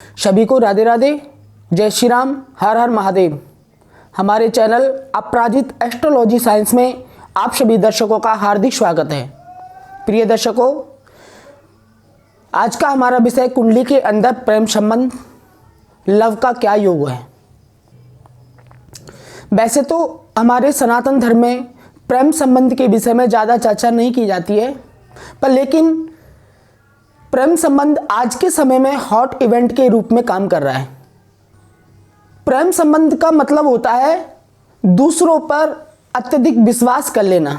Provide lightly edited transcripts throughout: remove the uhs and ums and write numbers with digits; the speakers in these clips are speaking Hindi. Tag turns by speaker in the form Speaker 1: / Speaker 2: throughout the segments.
Speaker 1: सभी को राधे राधे, जय श्री राम, हर हर महादेव। हमारे चैनल अपराजित एस्ट्रोलॉजी साइंस में आप सभी दर्शकों का हार्दिक स्वागत है। प्रिय दर्शकों, आज का हमारा विषय कुंडली के अंदर प्रेम संबंध, लव का क्या योग है। वैसे तो हमारे सनातन धर्म में प्रेम संबंध के विषय में ज़्यादा चर्चा नहीं की जाती है, पर लेकिन प्रेम संबंध आज के समय में हॉट इवेंट के रूप में काम कर रहा है। प्रेम संबंध का मतलब होता है दूसरों पर अत्यधिक विश्वास कर लेना।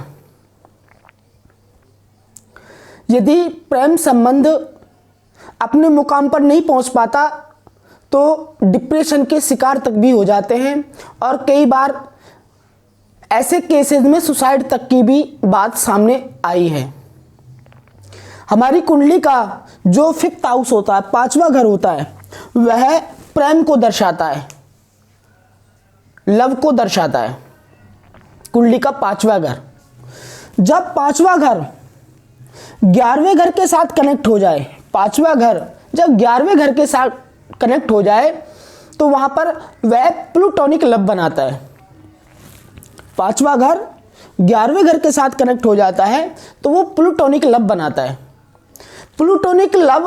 Speaker 1: यदि प्रेम संबंध अपने मुकाम पर नहीं पहुंच पाता तो डिप्रेशन के शिकार तक भी हो जाते हैं और कई बार ऐसे केसेस में सुसाइड तक की भी बात सामने आई है। हमारी कुंडली का जो फिफ्थ हाउस होता है, पांचवा घर होता है, वह प्रेम को दर्शाता है, लव को दर्शाता है। कुंडली का पांचवा घर, जब पांचवा घर 11वें घर के साथ कनेक्ट हो जाए, पांचवा घर जब 11वें घर के साथ कनेक्ट हो जाए तो वहां पर वह प्लूटोनिक लव बनाता है। पांचवा घर 11वें घर के साथ कनेक्ट हो जाता है तो वो प्लूटोनिक लव बनाता है। प्लूटोनिक लव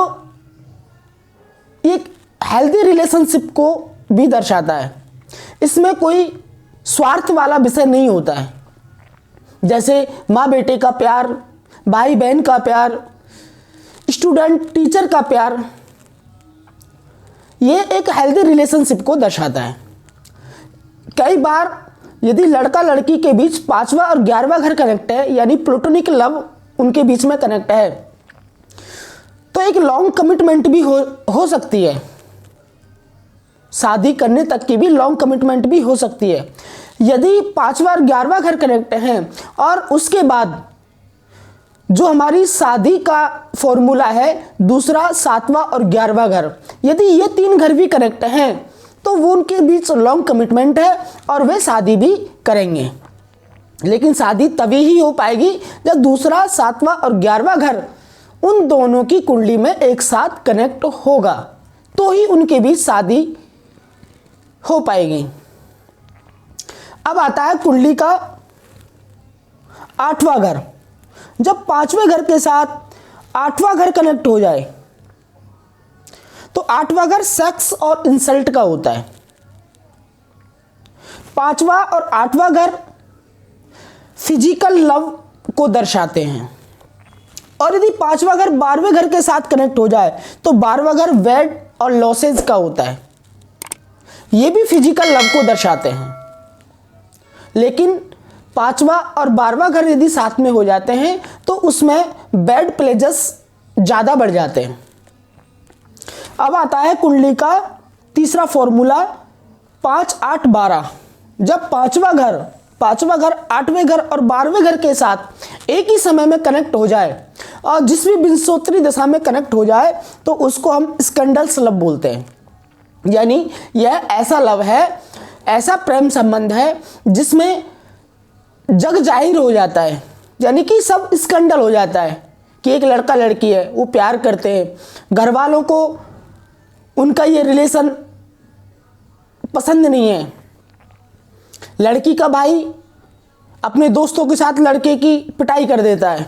Speaker 1: एक हेल्दी रिलेशनशिप को भी दर्शाता है। इसमें कोई स्वार्थ वाला विषय नहीं होता है, जैसे माँ बेटे का प्यार, भाई बहन का प्यार, स्टूडेंट टीचर का प्यार। ये एक हेल्दी रिलेशनशिप को दर्शाता है। कई बार यदि लड़का लड़की के बीच पांचवा और 11वां घर कनेक्ट है, यानी प्लूटोनिक लव उनके बीच में कनेक्ट है, तो एक लॉन्ग कमिटमेंट भी हो सकती है। शादी करने तक की भी लॉन्ग कमिटमेंट भी हो सकती है। यदि पांचवा और 11वां घर कनेक्ट हैं और उसके बाद जो हमारी शादी का फॉर्मूला है, दूसरा, 7वां और 11वां घर, यदि ये 3 घर भी कनेक्ट हैं तो वो उनके बीच लॉन्ग कमिटमेंट है और वे शादी भी करेंगे। लेकिन शादी तभी ही हो पाएगी जब दूसरा, 7वां और 11वां घर उन दोनों की कुंडली में एक साथ कनेक्ट होगा, तो ही उनके बीच शादी हो पाएगी। अब आता है कुंडली का 8वां घर। जब 5वें घर के साथ 8वां घर कनेक्ट हो जाए तो 8वां घर सेक्स और इंसल्ट का होता है। 5वां और 8वां घर फिजिकल लव को दर्शाते हैं। और यदि 5वां घर 12वें घर के साथ कनेक्ट हो जाए तो 12वां घर वेड और लॉसेज का होता है। ये भी फिजिकल लव को दर्शाते हैं। लेकिन 5वां और 12वां घर यदि साथ में हो जाते हैं तो उसमें बैड प्लेजर्स ज़्यादा बढ़ जाते हैं। अब आता है कुंडली का तीसरा फॉर्मूला 5, 8, 12। जब पांचवा घर 8वें घर और 12वें घर के साथ एक ही समय में कनेक्ट हो जाए और जिस भी विंशोत्तरी दशा में कनेक्ट हो जाए तो उसको हम स्कैंडल्स लव बोलते हैं। यानी यह ऐसा लव है, ऐसा प्रेम संबंध है जिसमें जग जाहिर हो जाता है, यानी कि सब स्कैंडल हो जाता है कि एक लड़का लड़की है, वो प्यार करते हैं, घर वालों को उनका ये रिलेशन पसंद नहीं है। लड़की का भाई अपने दोस्तों के साथ लड़के की पिटाई कर देता है,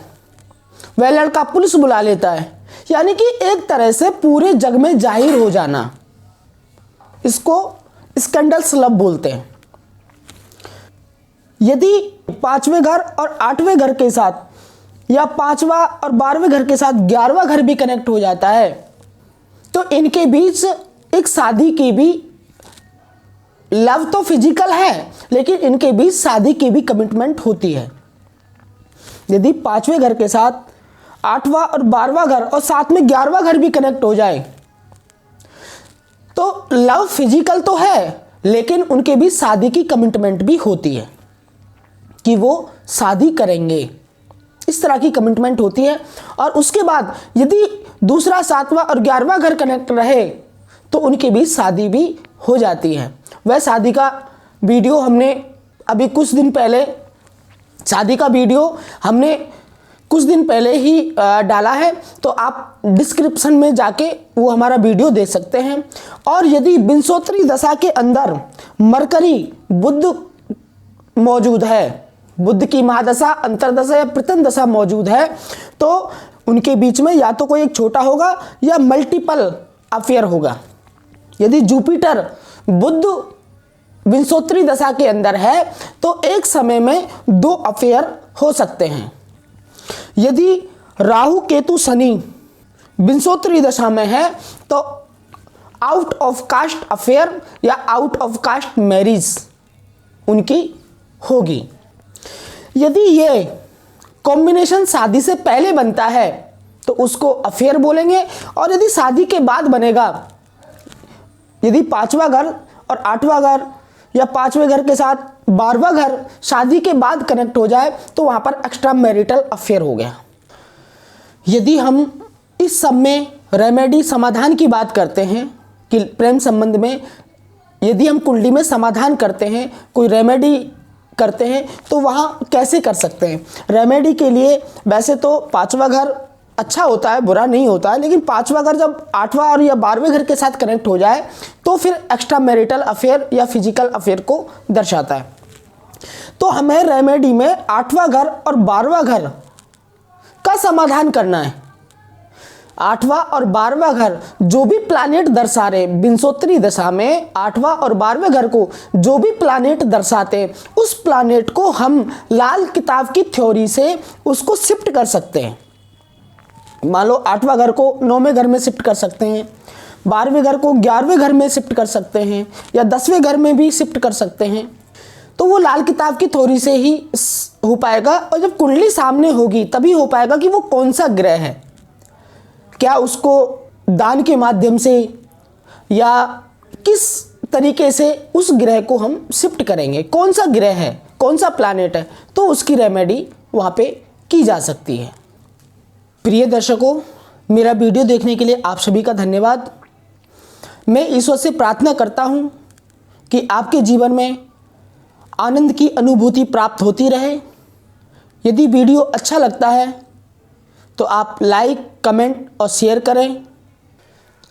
Speaker 1: वह लड़का पुलिस बुला लेता है, यानी कि एक तरह से पूरे जग में जाहिर हो जाना, इसको स्कैंडल्स लव बोलते हैं। यदि 5वें घर और 8वें घर के साथ या 5वां और 12वें घर के साथ 11वां घर भी कनेक्ट हो जाता है तो इनके बीच एक शादी की भी, लव तो फिजिकल है लेकिन इनके बीच शादी की भी कमिटमेंट होती है। यदि 5वें घर के साथ 8वां और 12वां घर और साथ में 11वां घर भी कनेक्ट हो जाए तो लव फिजिकल तो है लेकिन उनके बीच शादी की कमिटमेंट भी होती है कि वो शादी करेंगे, इस तरह की कमिटमेंट होती है। और उसके बाद यदि दूसरा, 7वां और 11वां घर कनेक्ट रहे तो उनके बीच शादी भी हो जाती है। वह शादी का वीडियो हमने अभी कुछ दिन पहले, शादी का वीडियो हमने कुछ दिन पहले ही डाला है, तो आप डिस्क्रिप्शन में जाके वो हमारा वीडियो देख सकते हैं। और यदि विंशोत्तरी दशा के अंदर मरकरी बुध मौजूद है, बुध की महादशा, अंतरदशा या प्रथम दशा मौजूद है, तो उनके बीच में या तो कोई एक छोटा होगा या मल्टीपल अफेयर होगा। यदि जुपिटर बुध विंशोत्तरी दशा के अंदर है तो एक समय में 2 अफेयर हो सकते हैं। यदि राहु केतु शनि विंशोत्तरी दशा में है तो आउट ऑफ कास्ट अफेयर या आउट ऑफ कास्ट मैरिज उनकी होगी। यदि ये कॉम्बिनेशन शादी से पहले बनता है तो उसको अफेयर बोलेंगे, और यदि शादी के बाद बनेगा, यदि 5वां घर और 8वां घर या 5वें घर के साथ 12वां घर शादी के बाद कनेक्ट हो जाए तो वहां पर एक्स्ट्रा मैरिटल अफेयर हो गया। यदि हम इस सब में रेमेडी समाधान की बात करते हैं कि प्रेम संबंध में यदि हम कुंडली में समाधान करते हैं, कोई रेमेडी करते हैं, तो वहाँ कैसे कर सकते हैं। रेमेडी के लिए वैसे तो 5वां घर अच्छा होता है, बुरा नहीं होता है, लेकिन 5वां घर जब 8वां और या 12वें घर के साथ कनेक्ट हो जाए तो फिर एक्स्ट्रा मैरिटल अफेयर या फिजिकल अफेयर को दर्शाता है। तो हमें रेमेडी में 8वां घर और 12वां घर का समाधान करना है। 8वां और 12वां घर जो भी प्लैनेट दर्शा रहे विंशोत्तरी दशा में, 8वां और 12वें घर को जो भी प्लैनेट दर्शाते, उस प्लैनेट को हम लाल किताब की थ्योरी से उसको शिफ्ट कर सकते हैं। मान लो 8वां घर को 9वें घर में शिफ्ट कर सकते हैं, 12वें घर को 11वें घर में शिफ्ट कर सकते हैं, या 10वें घर में भी शिफ्ट कर सकते हैं। तो वो लाल किताब की थ्योरी से ही हो पाएगा, और जब कुंडली सामने होगी तभी हो पाएगा कि वो कौन सा ग्रह है। क्या उसको दान के माध्यम से या किस तरीके से उस ग्रह को हम शिफ्ट करेंगे, कौन सा ग्रह है, कौन सा प्लैनेट है, तो उसकी रेमेडी वहाँ पे की जा सकती है। प्रिय दर्शकों, मेरा वीडियो देखने के लिए आप सभी का धन्यवाद। मैं ईश्वर से प्रार्थना करता हूँ कि आपके जीवन में आनंद की अनुभूति प्राप्त होती रहे। यदि वीडियो अच्छा लगता है तो आप लाइक, कमेंट और शेयर करें।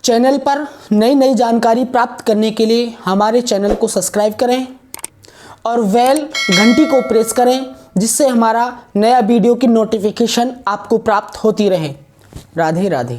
Speaker 1: चैनल पर नई नई जानकारी प्राप्त करने के लिए हमारे चैनल को सब्सक्राइब करें और बेल घंटी को प्रेस करें, जिससे हमारा नया वीडियो की नोटिफिकेशन आपको प्राप्त होती रहे। राधे राधे।